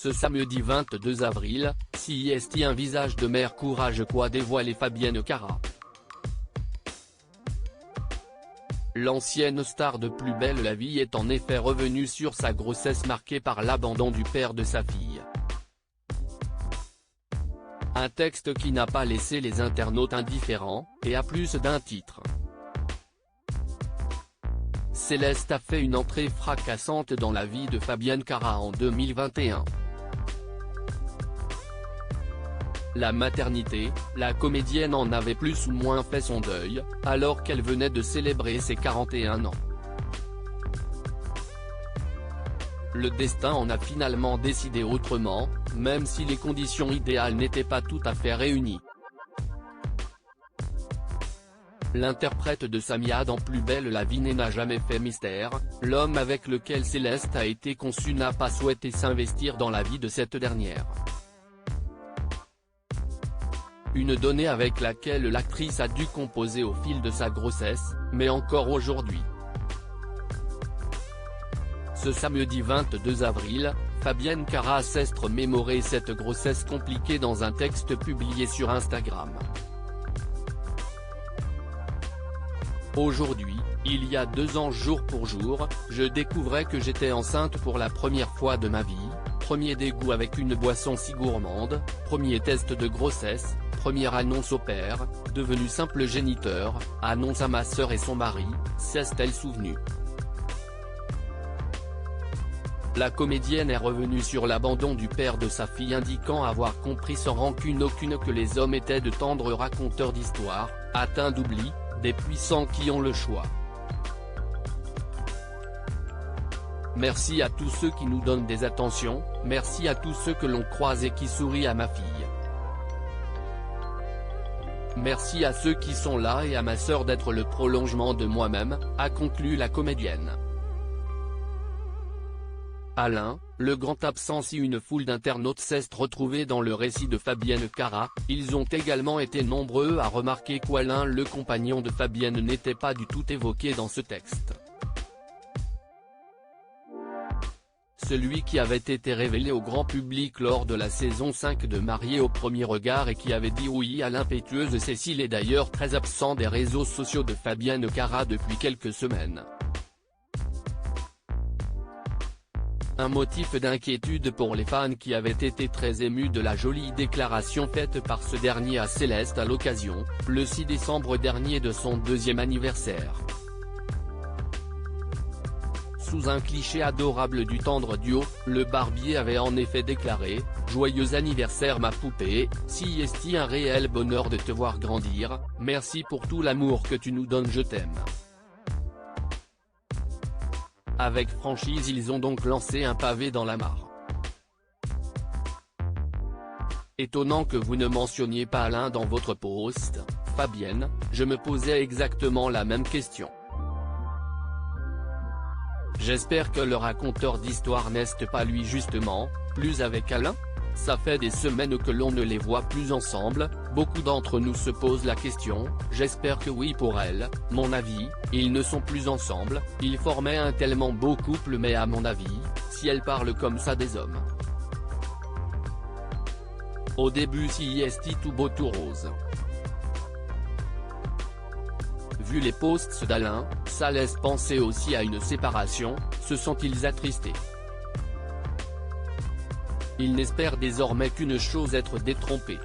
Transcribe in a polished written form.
Ce samedi 22 avril, CIST un visage de mère courage quoi dévoilé Fabienne Cara. L'ancienne star de Plus belle la vie est en effet revenue sur sa grossesse marquée par l'abandon du père de sa fille. Un texte qui n'a pas laissé les internautes indifférents, et à plus d'un titre. Céleste a fait une entrée fracassante dans la vie de Fabienne Cara en 2021. La maternité, la comédienne en avait plus ou moins fait son deuil, alors qu'elle venait de célébrer ses 41 ans. Le destin en a finalement décidé autrement, même si les conditions idéales n'étaient pas tout à fait réunies. L'interprète de Samia dans Plus belle la vie n'a jamais fait mystère, l'homme avec lequel Céleste a été conçue n'a pas souhaité s'investir dans la vie de cette dernière. Une donnée avec laquelle l'actrice a dû composer au fil de sa grossesse, mais encore aujourd'hui. Ce samedi 22 avril, Fabienne Cara s'est remémoré cette grossesse compliquée dans un texte publié sur Instagram. Aujourd'hui, il y a 2 ans jour pour jour, je découvrais que j'étais enceinte pour la première fois de ma vie, premier dégoût avec une boisson si gourmande, premier test de grossesse, première annonce au père, devenu simple géniteur, annonce à ma sœur et son mari, s'est-elle souvenue. La comédienne est revenue sur l'abandon du père de sa fille indiquant avoir compris sans rancune aucune que les hommes étaient de tendres raconteurs d'histoires, atteints d'oubli, des puissants qui ont le choix. Merci à tous ceux qui nous donnent des attentions, merci à tous ceux que l'on croise et qui sourient à ma fille. Merci à ceux qui sont là et à ma sœur d'être le prolongement de moi-même, a conclu la comédienne. Alain, le grand absent. Si une foule d'internautes s'est retrouvée dans le récit de Fabienne Cara, ils ont également été nombreux à remarquer qu'Alain le compagnon de Fabienne n'était pas du tout évoqué dans ce texte. Celui qui avait été révélé au grand public lors de la saison 5 de Mariés au premier regard et qui avait dit oui à l'impétueuse Cécile est d'ailleurs très absent des réseaux sociaux de Fabienne Cara depuis quelques semaines. Un motif d'inquiétude pour les fans qui avaient été très émus de la jolie déclaration faite par ce dernier à Céleste à l'occasion, le 6 décembre dernier de son 2e anniversaire. Sous un cliché adorable du tendre duo, le barbier avait en effet déclaré « Joyeux anniversaire ma poupée, CIST un réel bonheur de te voir grandir, merci pour tout l'amour que tu nous donnes je t'aime ». Avec franchise ils ont donc lancé un pavé dans la mare. Étonnant que vous ne mentionniez pas Alain dans votre post, Fabienne, je me posais exactement la même question. J'espère que le raconteur d'histoire n'est pas lui justement, plus avec Alain ? Ça fait des semaines que l'on ne les voit plus ensemble, beaucoup d'entre nous se posent la question, j'espère que oui pour elle, mon avis, ils ne sont plus ensemble, ils formaient un tellement beau couple mais à mon avis, si elle parle comme ça des hommes. Au début CIST tout beau tout rose. Vu les posts d'Alain, ça laisse penser aussi à une séparation, se sont-ils attristés? Il n'espère désormais qu'une chose être détrompé.